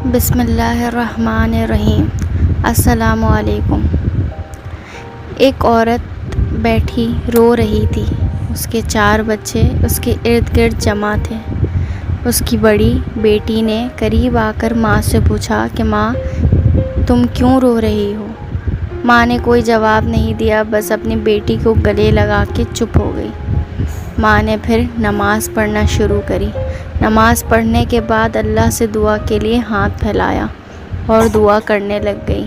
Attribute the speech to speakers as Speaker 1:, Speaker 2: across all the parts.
Speaker 1: بسم اللہ الرحمن الرحیم۔ السلام علیکم۔ ایک عورت بیٹھی رو رہی تھی۔ اس کے 4 بچے اس کے ارد گرد جمع تھے۔ اس کی بڑی بیٹی نے قریب آ کر ماں سے پوچھا کہ ماں تم کیوں رو رہی ہو؟ ماں نے کوئی جواب نہیں دیا، بس اپنی بیٹی کو گلے لگا کے چپ ہو گئی۔ ماں نے پھر نماز پڑھنا شروع کری۔ نماز پڑھنے کے بعد اللہ سے دعا کے لیے ہاتھ پھیلایا اور دعا کرنے لگ گئی۔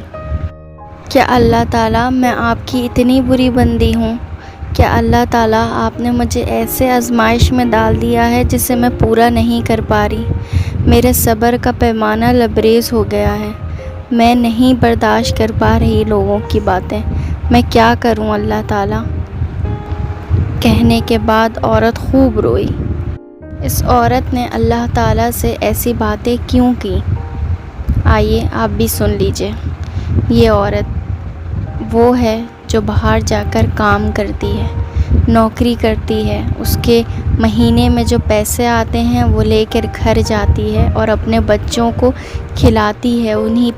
Speaker 1: کیا اللہ تعالیٰ میں آپ کی اتنی بری بندی ہوں؟ کیا اللہ تعالیٰ آپ نے مجھے ایسے آزمائش میں ڈال دیا ہے جسے میں پورا نہیں کر پا رہی؟ میرے صبر کا پیمانہ لبریز ہو گیا ہے۔ میں نہیں برداشت کر پا رہی لوگوں کی باتیں۔ میں کیا کروں اللہ تعالیٰ؟ کہنے کے بعد عورت خوب روئی۔ اس عورت نے اللہ تعالیٰ سے ایسی باتیں کیوں کی؟ آئیے آپ بھی سن لیجئے۔ یہ عورت وہ ہے جو باہر جا کر کام کرتی ہے، نوکری کرتی ہے، اس کے مہینے میں جو پیسے آتے ہیں وہ لے کر گھر جاتی ہے اور اپنے بچوں کو کھلاتی ہے۔ انہی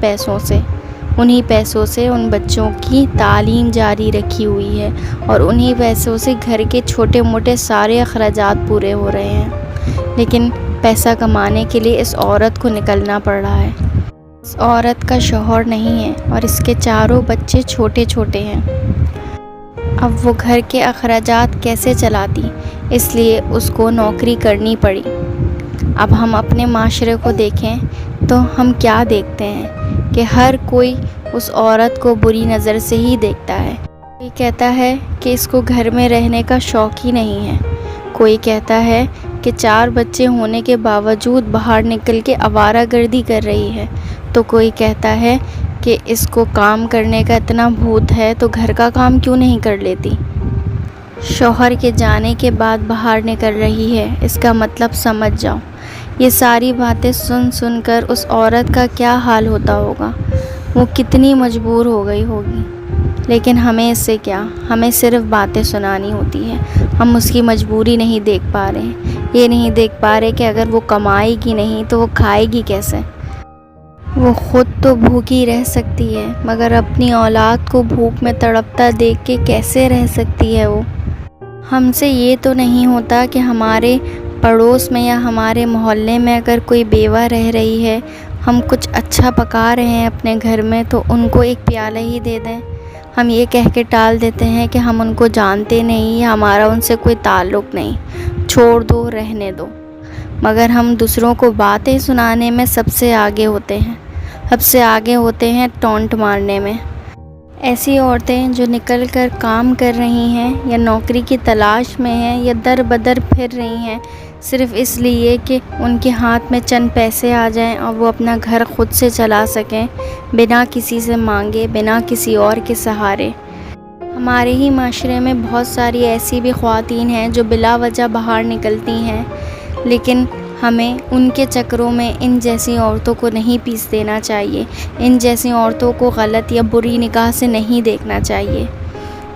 Speaker 1: پیسوں سے ان بچوں کی تعلیم جاری رکھی ہوئی ہے اور انہی پیسوں سے گھر کے چھوٹے موٹے سارے اخراجات پورے ہو رہے ہیں۔ لیکن پیسہ کمانے کے لیے اس عورت کو نکلنا پڑ رہا ہے۔ اس عورت کا شوہر نہیں ہے اور اس کے 4 بچے چھوٹے چھوٹے ہیں۔ اب وہ گھر کے اخراجات کیسے چلاتی؟ اس لیے اس کو نوکری کرنی پڑی۔ اب ہم اپنے معاشرے کو دیکھیں تو ہم کیا دیکھتے ہیں کہ ہر کوئی اس عورت کو بری نظر سے ہی دیکھتا ہے۔ کوئی کہتا ہے کہ اس کو گھر میں رہنے کا شوق ہی نہیں ہے۔ کوئی کہتا ہے کہ 4 بچے ہونے کے باوجود باہر نکل کے آوارہ گردی کر رہی ہے، تو کوئی کہتا ہے کہ اس کو کام کرنے کا اتنا بھوت ہے تو گھر کا کام کیوں نہیں کر لیتی؟ شوہر کے جانے کے بعد باہر نکل رہی ہے، اس کا مطلب سمجھ جاؤ۔ یہ ساری باتیں سن کر اس عورت کا کیا حال ہوتا ہوگا؟ وہ کتنی مجبور ہو گئی ہوگی۔ لیکن ہمیں اس سے کیا؟ ہمیں صرف باتیں سنانی ہوتی ہیں۔ ہم اس کی مجبوری نہیں دیکھ پا رہے ہیں۔ یہ نہیں دیکھ پا رہے کہ اگر وہ کمائے گی نہیں تو وہ کھائے گی کیسے؟ وہ خود تو بھوکی رہ سکتی ہے مگر اپنی اولاد کو بھوک میں تڑپتا دیکھ کے کیسے رہ سکتی ہے وہ؟ ہم سے یہ تو نہیں ہوتا کہ ہمارے پڑوس میں یا ہمارے محلے میں اگر کوئی بیوہ رہ رہی ہے، ہم کچھ اچھا پکا رہے ہیں اپنے گھر میں تو ان کو ایک پیالہ ہی دے دیں۔ ہم یہ کہہ کے ٹال دیتے ہیں کہ ہم ان کو جانتے نہیں، ہمارا ان سے کوئی تعلق نہیں، چھوڑ دو، رہنے دو۔ مگر ہم دوسروں کو باتیں سنانے میں سب سے آگے ہوتے ہیں ٹونٹ مارنے میں۔ ایسی عورتیں جو نکل کر کام کر رہی ہیں یا نوکری کی تلاش میں ہیں یا در بدر پھر رہی ہیں صرف اس لیے کہ ان کے ہاتھ میں چند پیسے آ جائیں اور وہ اپنا گھر خود سے چلا سکیں، بنا کسی سے مانگے، بنا کسی اور کے سہارے۔ ہمارے ہی معاشرے میں بہت ساری ایسی بھی خواتین ہیں جو بلا وجہ باہر نکلتی ہیں، لیکن ہمیں ان کے چکروں میں ان جیسی عورتوں کو نہیں پیس دینا چاہیے، ان جیسی عورتوں کو غلط یا بری نگاہ سے نہیں دیکھنا چاہیے۔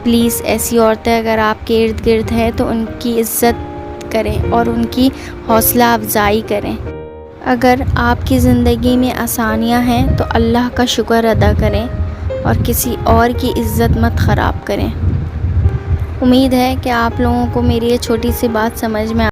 Speaker 1: پلیز ایسی عورتیں اگر آپ کے ارد گرد ہیں تو ان کی عزت کریں اور ان کی حوصلہ افزائی کریں۔ اگر آپ کی زندگی میں آسانیاں ہیں تو اللہ کا شکر ادا کریں اور کسی اور کی عزت مت خراب کریں۔ امید ہے کہ آپ لوگوں کو میری یہ چھوٹی سی بات سمجھ میں